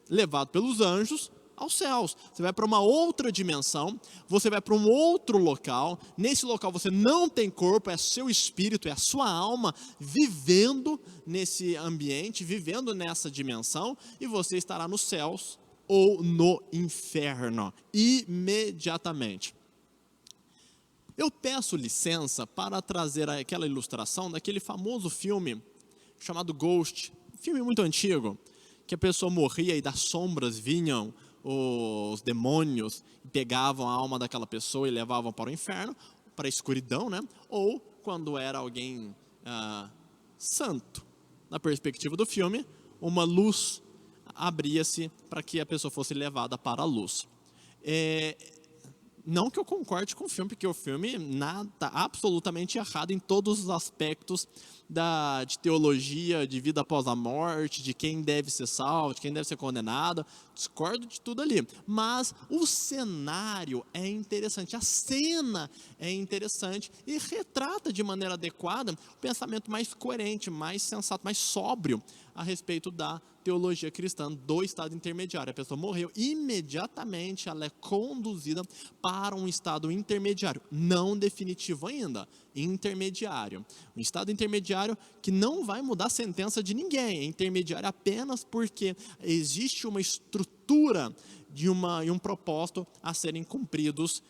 levado pelos anjos aos céus. Você vai para uma outra dimensão, você vai para um outro local. Nesse local você não tem corpo, é seu espírito, é a sua alma vivendo nesse ambiente, vivendo nessa dimensão, e você estará nos céus ou no inferno, imediatamente. Eu peço licença para trazer aquela ilustração daquele famoso filme chamado Ghost, filme muito antigo, que a pessoa morria e das sombras vinham os demônios e pegavam a alma daquela pessoa e levavam para o inferno, para a escuridão, né? Ou quando era alguém santo, na perspectiva do filme, uma luz abria-se para que a pessoa fosse levada para a luz. Não que eu concorde com o filme, porque o filme está absolutamente errado em todos os aspectos de teologia, de vida após a morte, de quem deve ser salvo, de quem deve ser condenado. Discordo de tudo ali. Mas o cenário é interessante, a cena é interessante e retrata de maneira adequada o pensamento mais coerente, mais sensato, mais sóbrio a respeito da teologia cristã do estado intermediário. A pessoa morreu, imediatamente ela é conduzida para um estado intermediário, não definitivo ainda, intermediário. Um estado intermediário que não vai mudar a sentença de ninguém, é intermediário apenas porque existe uma estrutura e um propósito a serem cumpridos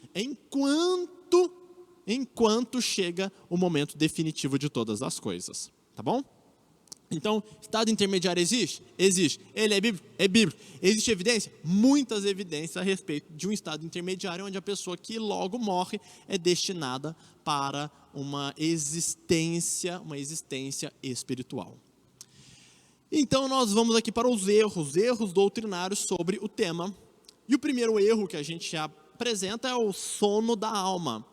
enquanto chega o momento definitivo de todas as coisas. Tá bom? Então, estado intermediário existe? Existe. Ele é bíblico? É bíblico. Existe evidência? Muitas evidências a respeito de um estado intermediário onde a pessoa que logo morre é destinada para uma existência espiritual. Então, nós vamos aqui para os erros doutrinários sobre o tema. E o primeiro erro que a gente apresenta é o sono da alma.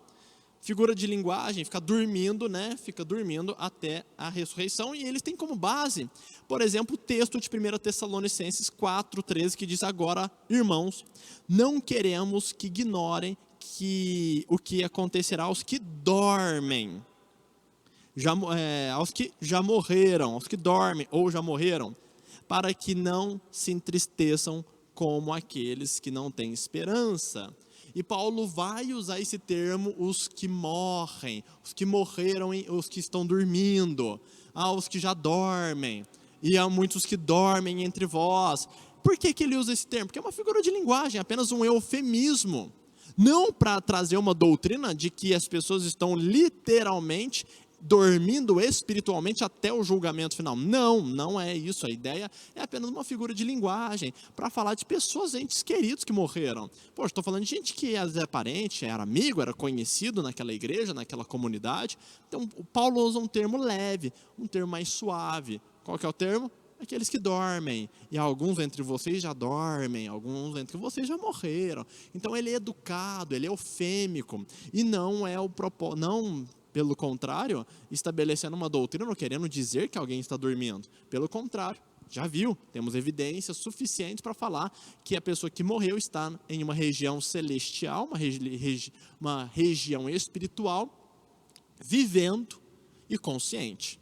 Figura de linguagem, fica dormindo até a ressurreição, e eles têm como base, por exemplo, o texto de 1 Tessalonicenses 4:13, que diz: agora, irmãos, não queremos que ignorem o que acontecerá aos que dormem, aos que já morreram, aos que dormem ou já morreram, para que não se entristeçam como aqueles que não têm esperança. E Paulo vai usar esse termo, os que morrem, os que morreram, os que estão dormindo, os que já dormem, e há muitos que dormem entre vós. Por que ele usa esse termo? Porque é uma figura de linguagem, apenas um eufemismo. Não para trazer uma doutrina de que as pessoas estão literalmente dormindo espiritualmente até o julgamento final. Não é isso. A ideia é apenas uma figura de linguagem para falar de pessoas, entes queridos que morreram. Poxa, estou falando de gente que é parente, era amigo, era conhecido naquela igreja, naquela comunidade. Então, o Paulo usa um termo leve, um termo mais suave. Qual que é o termo? Aqueles que dormem. E alguns entre vocês já dormem, alguns entre vocês já morreram. Então, ele é educado, ele é eufêmico. E não é o propósito, não... Pelo contrário, estabelecendo uma doutrina, não querendo dizer que alguém está dormindo. Pelo contrário, já viu, temos evidências suficientes para falar que a pessoa que morreu está em uma região celestial, uma região espiritual, vivendo e consciente.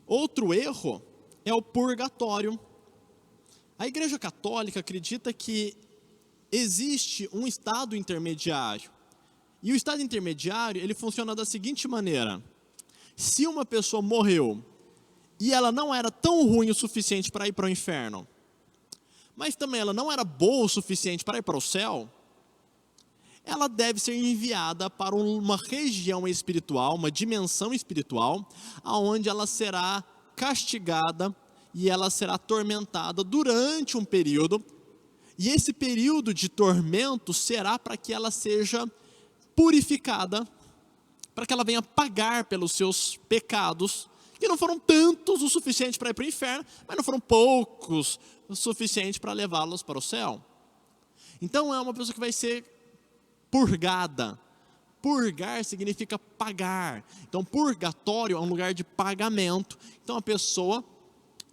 Outro erro é o purgatório. A Igreja Católica acredita que existe um estado intermediário. E o estado intermediário, ele funciona da seguinte maneira: se uma pessoa morreu e ela não era tão ruim o suficiente para ir para o inferno, mas também ela não era boa o suficiente para ir para o céu, ela deve ser enviada para uma região espiritual, uma dimensão espiritual, onde ela será castigada e ela será atormentada durante um período. E esse período de tormento será para que ela seja purificada, para que ela venha pagar pelos seus pecados, que não foram tantos o suficiente para ir para o inferno, mas não foram poucos o suficiente para levá-los para o céu. Então é uma pessoa que vai ser purgada. Purgar significa pagar. Então purgatório é um lugar de pagamento. Então a pessoa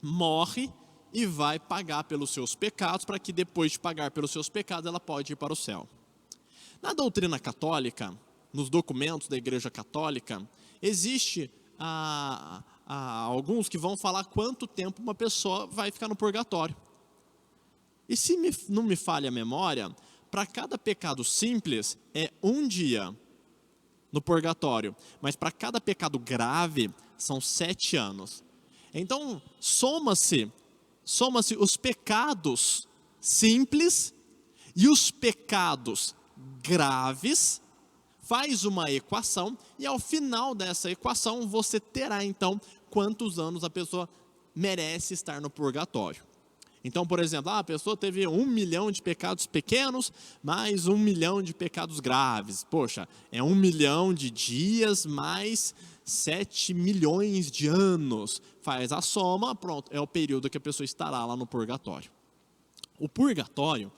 morre e vai pagar pelos seus pecados, para que depois de pagar pelos seus pecados ela pode ir para o céu. Na doutrina católica, nos documentos da Igreja Católica, existe alguns que vão falar quanto tempo uma pessoa vai ficar no purgatório. E se não me falha a memória, para cada pecado simples é 1 dia no purgatório, mas para cada pecado grave são 7 anos. Então soma-se os pecados simples e os pecados graves, faz uma equação, e ao final dessa equação você terá então quantos anos a pessoa merece estar no purgatório. Então, por exemplo, a pessoa teve 1 milhão de pecados pequenos, mais 1 milhão de pecados graves. Poxa, é 1 milhão de dias mais 7 milhões de anos. Faz a soma, pronto, é o período que a pessoa estará lá no purgatório. O purgatório,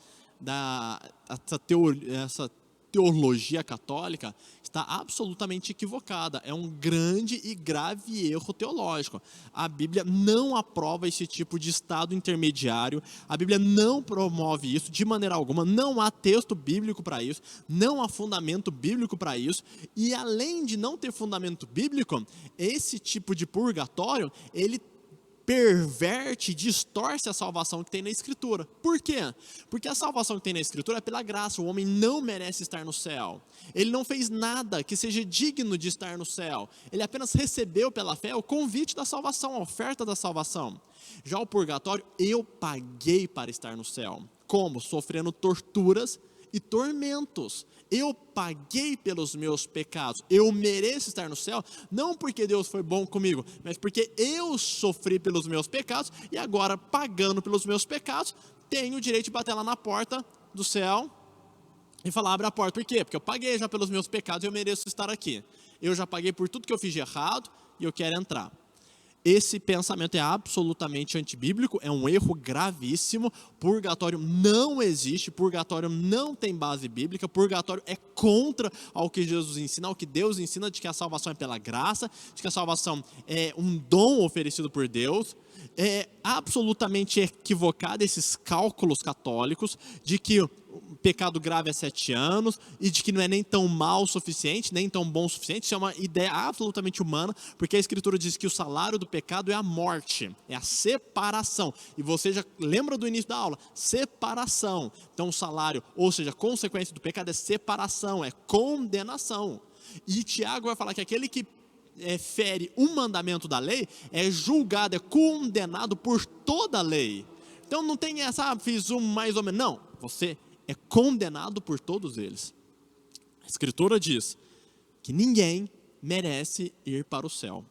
essa teologia católica, está absolutamente equivocada. É um grande e grave erro teológico. A Bíblia não aprova esse tipo de estado intermediário. A Bíblia não promove isso de maneira alguma. Não há texto bíblico para isso. Não há fundamento bíblico para isso. E além de não ter fundamento bíblico, esse tipo de purgatório, ele perverte, distorce a salvação que tem na Escritura. Por quê? Porque a salvação que tem na Escritura é pela graça. O homem não merece estar no céu. Ele não fez nada que seja digno de estar no céu. Ele apenas recebeu pela fé o convite da salvação, a oferta da salvação. Já o purgatório, eu paguei para estar no céu. Como? Sofrendo torturas e tormentos. Eu paguei pelos meus pecados. Eu mereço estar no céu, não porque Deus foi bom comigo, mas porque eu sofri pelos meus pecados, e agora, pagando pelos meus pecados, tenho o direito de bater lá na porta do céu e falar: abre a porta. Por quê? Porque eu paguei já pelos meus pecados e eu mereço estar aqui. Eu já paguei por tudo que eu fiz de errado e eu quero entrar. Esse pensamento é absolutamente antibíblico, é um erro gravíssimo. Purgatório não existe, purgatório não tem base bíblica, purgatório é contra ao que Jesus ensina, ao que Deus ensina, de que a salvação é pela graça, de que a salvação é um dom oferecido por Deus. É absolutamente equivocado esses cálculos católicos de que o pecado grave é 7 anos e de que não é nem tão mal o suficiente, nem tão bom o suficiente. Isso é uma ideia absolutamente humana, porque a Escritura diz que o salário do pecado é a morte, é a separação. E você já lembra do início da aula? Separação. Então o salário, ou seja, a consequência do pecado é separação, é condenação. E Tiago vai falar que aquele que fere um mandamento da lei é julgado, é condenado por toda a lei. Então não tem essa, fiz um mais ou menos. Não, você é condenado por todos eles. A Escritura diz que ninguém merece ir para o céu.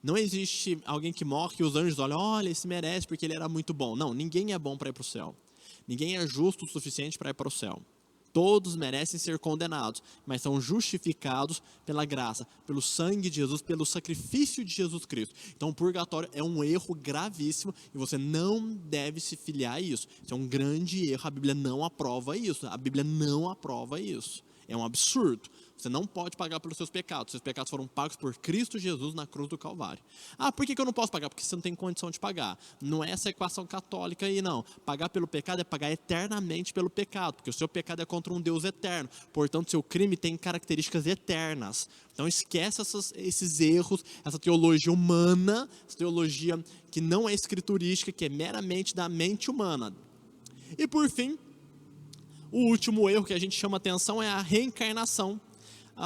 Não existe alguém que morre e os anjos olham: olha, esse merece porque ele era muito bom. Não, ninguém é bom para ir para o céu. Ninguém é justo o suficiente para ir para o céu. Todos merecem ser condenados, mas são justificados pela graça, pelo sangue de Jesus, pelo sacrifício de Jesus Cristo. Então o purgatório é um erro gravíssimo e você não deve se filiar a isso. Isso é um grande erro, a Bíblia não aprova isso. A Bíblia não aprova isso. É um absurdo. Você não pode pagar pelos seus pecados. Seus pecados foram pagos por Cristo Jesus na cruz do Calvário. Ah, por que eu não posso pagar? Porque você não tem condição de pagar. Não é essa equação católica aí, não. Pagar pelo pecado é pagar eternamente pelo pecado, porque o seu pecado é contra um Deus eterno. Portanto, seu crime tem características eternas. Então esquece esses erros, essa teologia humana, essa teologia que não é escriturística, que é meramente da mente humana. E por fim, o último erro que a gente chama atenção é a reencarnação.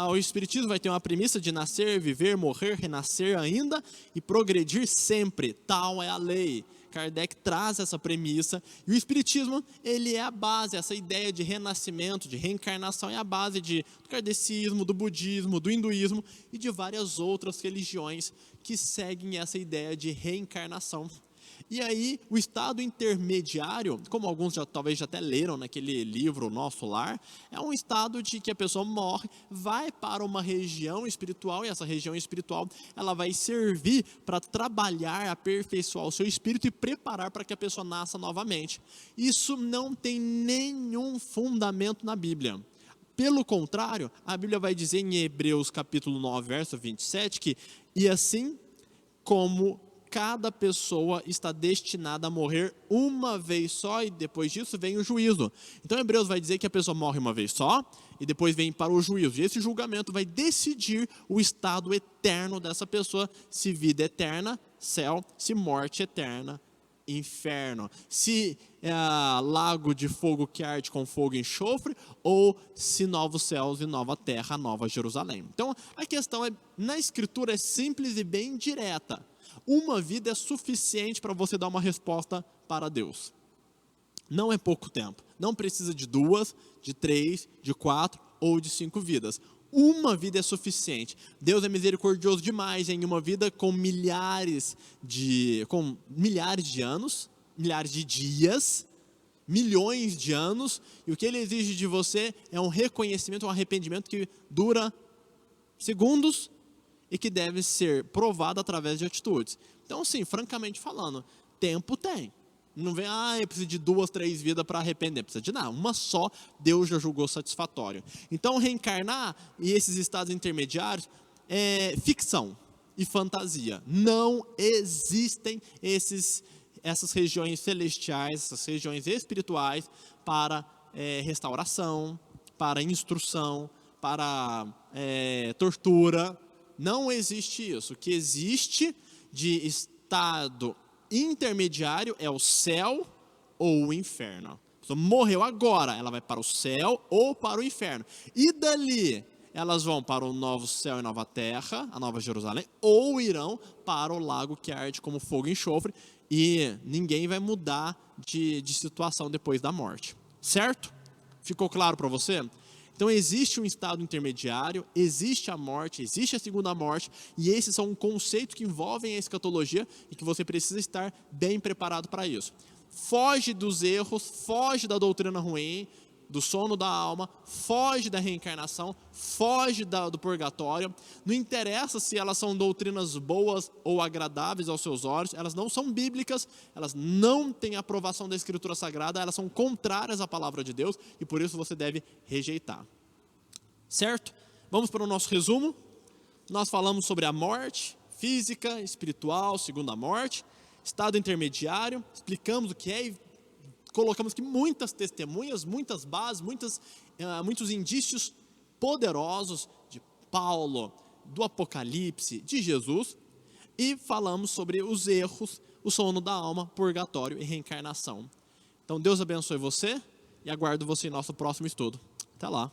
O Espiritismo vai ter uma premissa de nascer, viver, morrer, renascer ainda e progredir sempre. Tal é a lei. Kardec traz essa premissa, e o Espiritismo, ele é a base, essa ideia de renascimento, de reencarnação, é a base do kardecismo, do budismo, do hinduísmo e de várias outras religiões que seguem essa ideia de reencarnação. E aí, o estado intermediário, como alguns talvez já até leram naquele livro Nosso Lar, é um estado de que a pessoa morre, vai para uma região espiritual, e essa região espiritual ela vai servir para trabalhar, aperfeiçoar o seu espírito e preparar para que a pessoa nasça novamente. Isso não tem nenhum fundamento na Bíblia. Pelo contrário, a Bíblia vai dizer em Hebreus capítulo 9, verso 27, que e assim como cada pessoa está destinada a morrer uma vez só e depois disso vem o juízo. Então Hebreus vai dizer que a pessoa morre uma vez só e depois vem para o juízo. E esse julgamento vai decidir o estado eterno dessa pessoa, se vida eterna, céu, se morte eterna, inferno. Se lago de fogo que arde com fogo e enxofre, ou se novos céus e nova terra, nova Jerusalém. Então a questão na escritura é simples e bem direta. Uma vida é suficiente para você dar uma resposta para Deus. Não é pouco tempo. Não precisa de 2, de 3, de 4 ou de 5 vidas. Uma vida é suficiente. Deus é misericordioso demais em uma vida com milhares de anos, milhares de dias, milhões de anos. E o que Ele exige de você é um reconhecimento, um arrependimento que dura segundos, e que deve ser provado através de atitudes. Então, sim, francamente falando, tempo tem. Não vem, eu preciso de 2, 3 vidas para arrepender. Precisa de nada, uma só, Deus já julgou satisfatório. Então, reencarnar e esses estados intermediários é ficção e fantasia. Não existem essas regiões celestiais, essas regiões espirituais para restauração, para instrução, para tortura. Não existe isso. O que existe de estado intermediário é o céu ou o inferno. A pessoa morreu agora, ela vai para o céu ou para o inferno. E dali, elas vão para o novo céu e nova terra, a nova Jerusalém, ou irão para o lago que arde como fogo e enxofre, e ninguém vai mudar de situação depois da morte. Certo? Ficou claro para você? Então existe um estado intermediário, existe a morte, existe a segunda morte, e esses são conceitos que envolvem a escatologia e que você precisa estar bem preparado para isso. Foge dos erros, foge da doutrina ruim, do sono da alma, foge da reencarnação, foge do purgatório. Não interessa se elas são doutrinas boas ou agradáveis aos seus olhos, elas não são bíblicas, elas não têm aprovação da Escritura Sagrada, elas são contrárias à palavra de Deus e por isso você deve rejeitar. Certo? Vamos para o nosso resumo. Nós falamos sobre a morte física, espiritual, segunda morte, estado intermediário, explicamos o que é e colocamos aqui muitas testemunhas, muitas bases, muitos indícios poderosos de Paulo, do Apocalipse, de Jesus, e falamos sobre os erros, o sono da alma, purgatório e reencarnação. Então Deus abençoe você e aguardo você em nosso próximo estudo. Até lá!